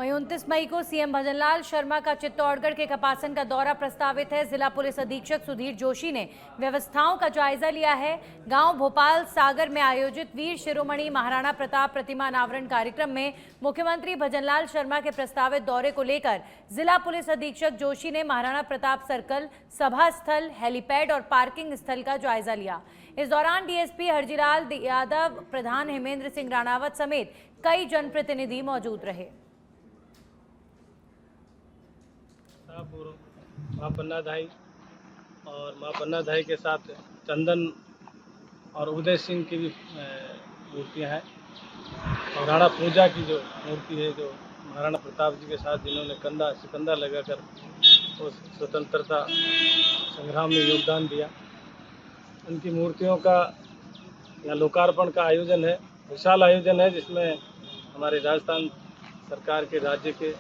वहीं 29 मई को सीएम भजनलाल शर्मा का चित्तौड़गढ़ के कपासन का दौरा प्रस्तावित है। जिला पुलिस अधीक्षक सुधीर जोशी ने व्यवस्थाओं का जायजा लिया है। गांव भोपाल सागर में आयोजित वीर शिरोमणि महाराणा प्रताप प्रतिमा अनावरण कार्यक्रम में मुख्यमंत्री भजनलाल शर्मा के प्रस्तावित दौरे को लेकर जिला पुलिस अधीक्षक जोशी ने महाराणा प्रताप सर्कल, सभा स्थल, हेलीपैड और पार्किंग स्थल का जायजा लिया। इस दौरान डीएसपी हरजीलाल यादव, प्रधान हेमेंद्र सिंह राणावत समेत कई जनप्रतिनिधि मौजूद रहे। माँ पन्नाधाई और माँ पन्नाधाई के साथ चंदन और उदय सिंह की भी मूर्तियाँ हैं। और राणा पूजा की जो मूर्ति है, जो महाराणा प्रताप जी के साथ जिन्होंने कंधा सिकंदर लगाकर उस स्वतंत्रता संग्राम में योगदान दिया, उनकी मूर्तियों का यहाँ लोकार्पण का आयोजन है। विशाल आयोजन है जिसमें हमारे राजस्थान सरकार के राज्य के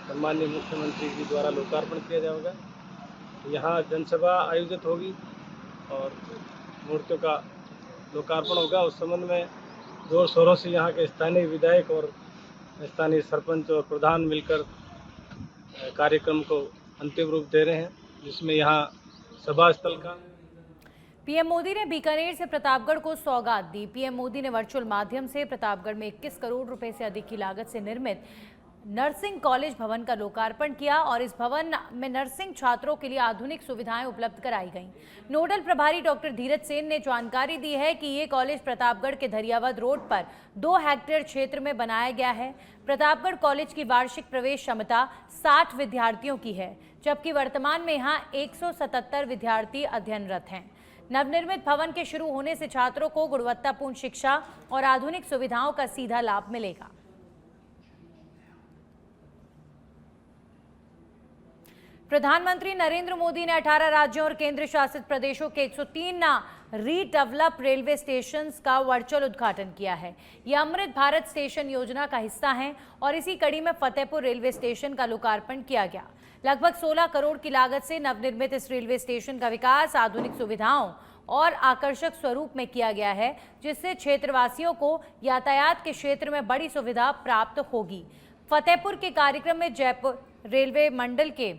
सम्माननीय मुख्यमंत्री जी द्वारा लोकार्पण किया जाएगा। यहाँ जनसभा आयोजित होगी और मूर्तियों का लोकार्पण होगा। उस संबंध में जोर शोरों से यहाँ के स्थानीय विधायक और स्थानीय सरपंच और प्रधान मिलकर कार्यक्रम को अंतिम रूप दे रहे हैं, जिसमें यहाँ सभा स्थल का पीएम मोदी ने बीकानेर से प्रतापगढ़ को सौगात दी। पीएम मोदी ने वर्चुअल माध्यम से प्रतापगढ़ में 21 करोड़ रुपए से अधिक की लागत से निर्मित नर्सिंग कॉलेज भवन का लोकार्पण किया और इस भवन में नर्सिंग छात्रों के लिए आधुनिक सुविधाएं उपलब्ध कराई गईं। नोडल प्रभारी डॉक्टर धीरज सेन ने जानकारी दी है कि ये कॉलेज प्रतापगढ़ के धरियावद रोड पर 2 हेक्टेयर क्षेत्र में बनाया गया है। प्रतापगढ़ कॉलेज की वार्षिक प्रवेश क्षमता 60 विद्यार्थियों की है, जबकि वर्तमान में यहाँ 177 विद्यार्थी अध्ययनरत हैं। नवनिर्मित भवन के शुरू होने से छात्रों को गुणवत्तापूर्ण शिक्षा और आधुनिक सुविधाओं का सीधा लाभ मिलेगा। प्रधानमंत्री नरेंद्र मोदी ने 18 राज्यों और केंद्र शासित प्रदेशों के 103 रीडेवलप रेलवे स्टेशंस का वर्चुअल उद्घाटन किया है। यह अमृत भारत स्टेशन योजना का हिस्सा है और इसी कड़ी में फतेहपुर रेलवे स्टेशन का लोकार्पण किया गया। लगभग 16 करोड़ की लागत से नवनिर्मित इस रेलवे स्टेशन का विकास आधुनिक सुविधाओं और आकर्षक स्वरूप में किया गया है, जिससे क्षेत्रवासियों को यातायात के क्षेत्र में बड़ी सुविधा प्राप्त होगी। फतेहपुर के कार्यक्रम में जयपुर रेलवे मंडल के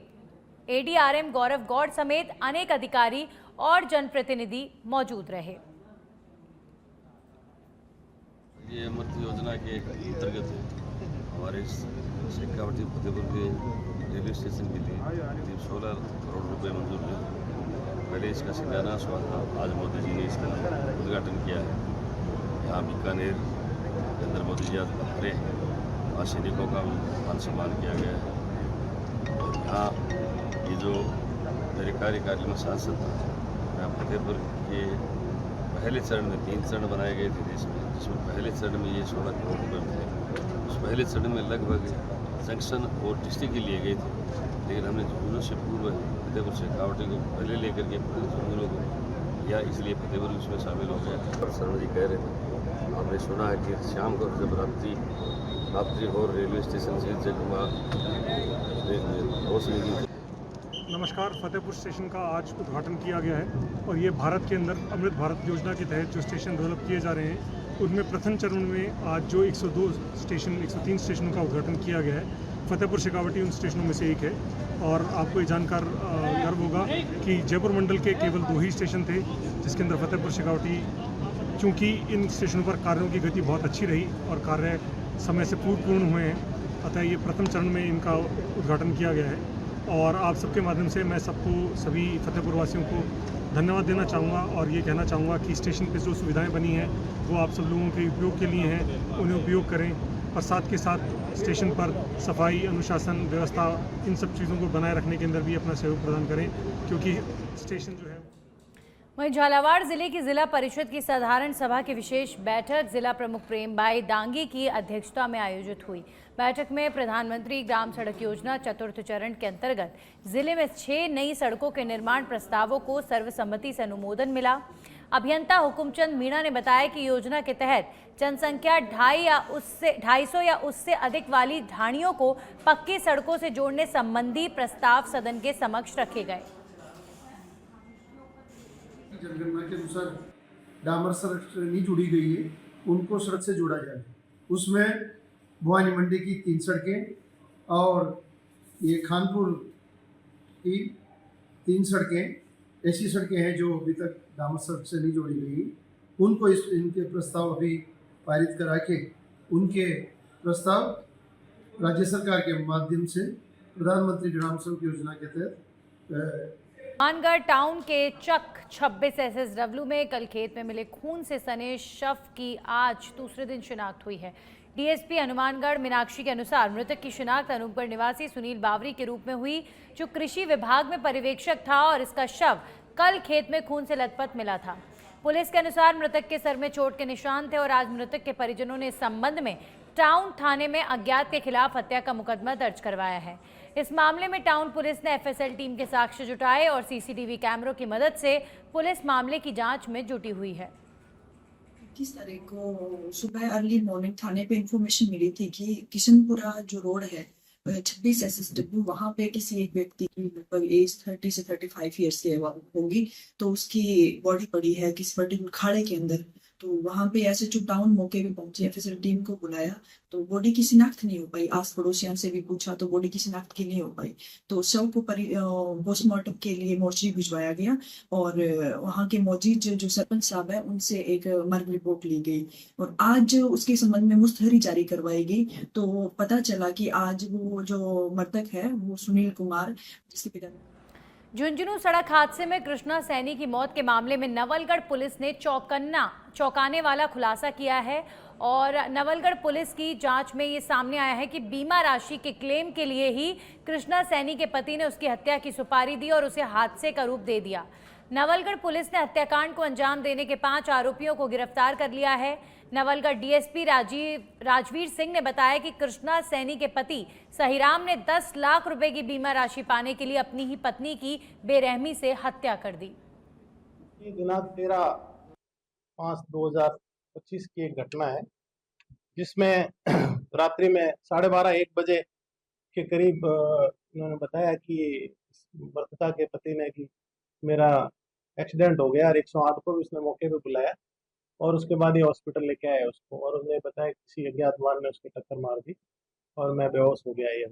एडीआरएम गौरव गौड़ समेत अनेक अधिकारी और जनप्रतिनिधि मौजूद रहे। ये अमृत योजना के अंतर्गत हमारे शेखावटी फतेहपुर के रेलवे स्टेशन के लिए करीब 16 करोड़ रुपए मंजूर हुए। पहले इसका शिलान्यास हुआ था, आज मोदी जी ने इसका उद्घाटन किया है। यहाँ बीकानेर नरेंद्र मोदी जी आज पधारे हैं और सैनिकों का मान सम्मान किया गया है। और यहाँ ये जो मेरे कार्यकाल में सांसद था, यहाँ फतेहपुर के पहले चरण में 3 चरण बनाए गए थे देश में, जिसमें पहले चरण में ये 16 करोड़ रुपये मिले। उस पहले चरण में लगभग जंक्शन और डिस्ट्रिक्ट के लिए गए थे, लेकिन हमने झुंझुनू से पूर्व फतेहपुर शेखावटी को पहले लेकर के झुंझुनू को किया, इसलिए फतेहपुर उसमें शामिल हो गया। शर्मा जी कह रहे थे, हमने सुना है कि शाम को जब रात्रि और रेलवे स्टेशन से जगमा पहुँचने। नमस्कार। फतेहपुर स्टेशन का आज उद्घाटन किया गया है और ये भारत के अंदर अमृत भारत योजना के तहत जो स्टेशन डेवलप किए जा रहे हैं, उनमें प्रथम चरण में आज जो 103 स्टेशनों का उद्घाटन किया गया है, फतेहपुर शेखावटी उन स्टेशनों में से एक है। और आपको ये जानकर गर्व होगा कि जयपुर मंडल के केवल 2 ही स्टेशन थे, जिसके अंदर फतेहपुर शेखावटी, चूँकि इन स्टेशनों पर कार्यों की गति बहुत अच्छी रही और कार्य समय से पूर्ण हुए हैं, अतः ये प्रथम चरण में इनका उद्घाटन किया गया है। और आप सबके माध्यम से मैं सभी फतेहपुर वासियों को धन्यवाद देना चाहूँगा और ये कहना चाहूँगा कि स्टेशन पे जो सुविधाएं बनी हैं वो आप सब लोगों के उपयोग के लिए हैं, उन्हें उपयोग करें और साथ के साथ स्टेशन पर सफाई, अनुशासन, व्यवस्था, इन सब चीज़ों को बनाए रखने के अंदर भी अपना सहयोग प्रदान करें, क्योंकि स्टेशन जो है। वहीं झालावाड़ जिले की जिला परिषद की साधारण सभा की विशेष बैठक जिला प्रमुख प्रेम भाई दांगी की अध्यक्षता में आयोजित हुई। बैठक में प्रधानमंत्री ग्राम सड़क योजना चतुर्थ चरण के अंतर्गत जिले में 6 नई सड़कों के निर्माण प्रस्तावों को सर्वसम्मति से अनुमोदन मिला। अभियंता हुकुमचंद मीणा ने बताया कि योजना के तहत जनसंख्या 250 या उससे अधिक वाली ढाणियों को पक्की सड़कों से जोड़ने संबंधी प्रस्ताव सदन के समक्ष रखे गए। जनगणना के अनुसार डामर सड़क नहीं जुड़ी गई है, उनको सड़क से जोड़ा जाए। उसमें भवानी मंडी की 3 सड़कें और ये खानपुर की 3 सड़कें ऐसी सड़कें हैं जो अभी तक डामर सड़क से नहीं जोड़ी गई, उनको इनके प्रस्ताव अभी पारित करा के उनके प्रस्ताव राज्य सरकार के माध्यम से प्रधानमंत्री ग्राम सड़क योजना के तहत हनुमानगढ़ टाउन के चक 26 SSW में कल खेत में मिले खून से सने शव की आज दूसरे दिन शिनाख्त हुई है। डीएसपी हनुमानगढ़ मीनाक्षी के अनुसार मृतक की शिनाख्त अनूपगढ़ निवासी सुनील बावरी के रूप में हुई, जो कृषि विभाग में पर्यवेक्षक था और इसका शव कल खेत में खून से लथपथ मिला था। पुलिस के अनुसार मृतक के सर में चोट के निशान थे और आज मृतक के परिजनों ने इस संबंध में टाउन थाने में अज्ञात के खिलाफ हत्या का मुकदमा दर्ज करवाया है। इस मामले में टाउन पुलिस ने एफएसएल टीम के साक्ष्य जुटाए और सीसीटीवी कैमरों की मदद से पुलिस मामले की जांच में जुटी हुई है। 21 तारीख को सुबह अर्ली मॉर्निंग थाने पे इंफॉर्मेशन मिली थी कि किशनपुरा जो रोड है 26 SSW वहाँ पे किसी एक व्यक्ति की लगभग एज 30 से 35 ईयर्स की होगी, तो उसकी बॉडी पड़ी है किसी पर्टिकुलर खाड़े के अंदर। तो वहाँ पे एसएचओ टाउन मौके पे पहुंचे, एफएसएल टीम को बुलाया तो बॉडी की शिनाख्त नहीं हो पाई। आस पड़ोसियों से भी पूछा तो बॉडी की शिनाख्त की नहीं हो पाई, तो शव को पोस्टमार्टम के लिए मोर्चरी भिजवाया गया और वहाँ के मौजूद जो सरपंच साहब है उनसे एक मर्ग रिपोर्ट ली गई और आज उसके संबंध में मुस्तहरी जारी करवाई गई। तो पता चला कि आज वो जो मृतक है वो सुनील कुमार, जिसके पिता झुंझुनू सड़क हादसे में कृष्णा सैनी की मौत के मामले में नवलगढ़ पुलिस ने चौंकाने वाला खुलासा किया है और नवलगढ़ पुलिस की जांच में ये सामने आया है कि बीमा राशि के क्लेम के लिए ही कृष्णा सैनी के पति ने उसकी हत्या की सुपारी दी और उसे हादसे का रूप दे दिया। नवलगढ़ पुलिस ने हत्याकांड को अंजाम देने के 5 आरोपियों को गिरफ्तार कर लिया है। नवलगढ़ डीएसपी राजवीर सिंह ने बताया कि कृष्णा सैनी के पति सहीराम ने 10 लाख रुपए की बीमा राशि पाने के लिए अपनी ही पत्नी की बेरहमी से हत्या कर दी। दिनांक 13/5/2025 की एक घटना है जिसमें रात्रि में 12:30-1 बजे के करीब उन्होंने बताया कि मृतका के पति ने कि मेरा एक्सीडेंट हो गया और 108 को भी उसने मौके पे बुलाया और उसके बाद ये हॉस्पिटल लेके आया उसको और उसने बताया किसी अज्ञात वाहन ने उसको टक्कर मार दी और मैं बेहोश हो गया। ये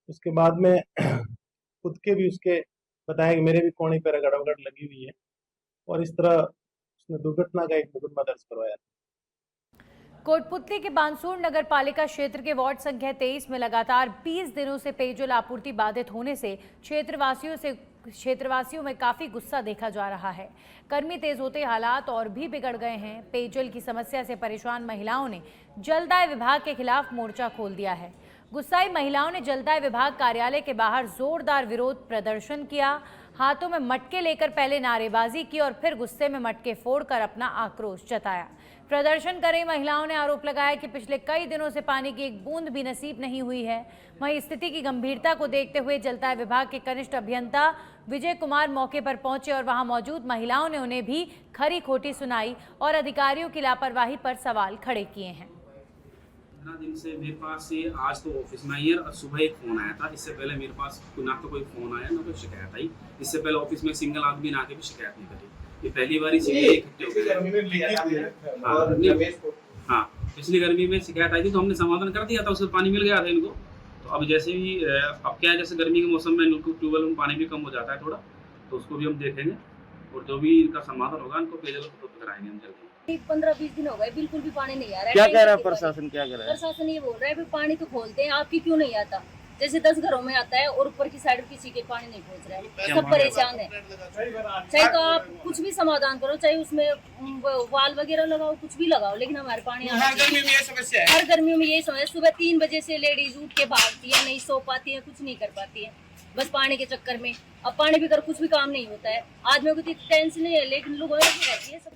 उसके बाद में खुद के भी उसके बताया कि मेरे भी कोहनी पर गड़बड़ लगी हुई है और इस तरह उसने दुर्घटना का एक मुकदमा दर्ज करवाया। कोटपुतली के बानसूर नगर पालिका क्षेत्र के वार्ड संख्या 23 में लगातार 20 दिनों से पेयजल आपूर्ति बाधित होने से क्षेत्रवासियों में काफी गुस्सा देखा जा रहा है। गर्मी तेज होते हालात और भी बिगड़ गए हैं। पेयजल की समस्या से परेशान महिलाओं ने जलदाय विभाग के खिलाफ मोर्चा खोल दिया है। गुस्साई महिलाओं ने जलदाय विभाग कार्यालय के बाहर जोरदार विरोध प्रदर्शन किया। हाथों में मटके लेकर पहले नारेबाजी की और फिर गुस्से में मटके फोड़कर अपना आक्रोश जताया। प्रदर्शन कर रही महिलाओं ने आरोप लगाया कि पिछले कई दिनों से पानी की एक बूंद भी नसीब नहीं हुई है। वहीं स्थिति की गंभीरता को देखते हुए जलदाय विभाग के कनिष्ठ अभियंता विजय कुमार मौके पर पहुंचे और वहां मौजूद महिलाओं ने उन्हें भी खरी खोटी सुनाई और अधिकारियों की लापरवाही पर सवाल खड़े किए हैं। दिन से मेरे पास ये आज तो ऑफिस में आई है और सुबह एक फ़ोन आया था। इससे पहले मेरे पास ना तो कोई फ़ोन आया ना कोई शिकायत आई। इससे पहले ऑफिस में सिंगल आदमी ना के भी शिकायत नहीं करी। ये पहली बार इकट्ठे हो गए। हाँ, पिछली गर्मी में शिकायत आई थी तो हमने समाधान कर दिया था, उससे पानी मिल गया था इनको। तो अब जैसे भी अब क्या है, जैसे गर्मी के मौसम में ट्यूबवेल में पानी भी कम हो जाता है थोड़ा, तो उसको भी हम देखेंगे और जो भी इनका समाधान होगा इनको पेयजल उपलब्ध कराएंगे हम जल्दी। 15-20 दिन हो गए बिल्कुल भी पानी नहीं आ रहा है। क्या कह रहा है प्रशासन, क्या कह रहा है? प्रशासन ये बोल रहा है पानी तो खोलते हैं, आपकी क्यों नहीं आता? जैसे 10 घरों में आता है और ऊपर की साइड किसी के पानी नहीं पहुंच रहा है, सब परेशान है। चाहे तो आप कुछ भी समाधान करो, चाहे उसमें वाल वगैरह लगाओ, कुछ भी लगाओ, लेकिन हमारे पानी हर गर्मियों में यही समस्या। सुबह 3 बजे से लेडीज उठ के भागती है, नहीं सो पाती है, कुछ नहीं कर पाती है, बस पानी के चक्कर में। अब पानी भी कर कुछ भी काम नहीं होता है। आदमियों को तो टेंशन नहीं है, लेकिन लोगों को रहती है सब।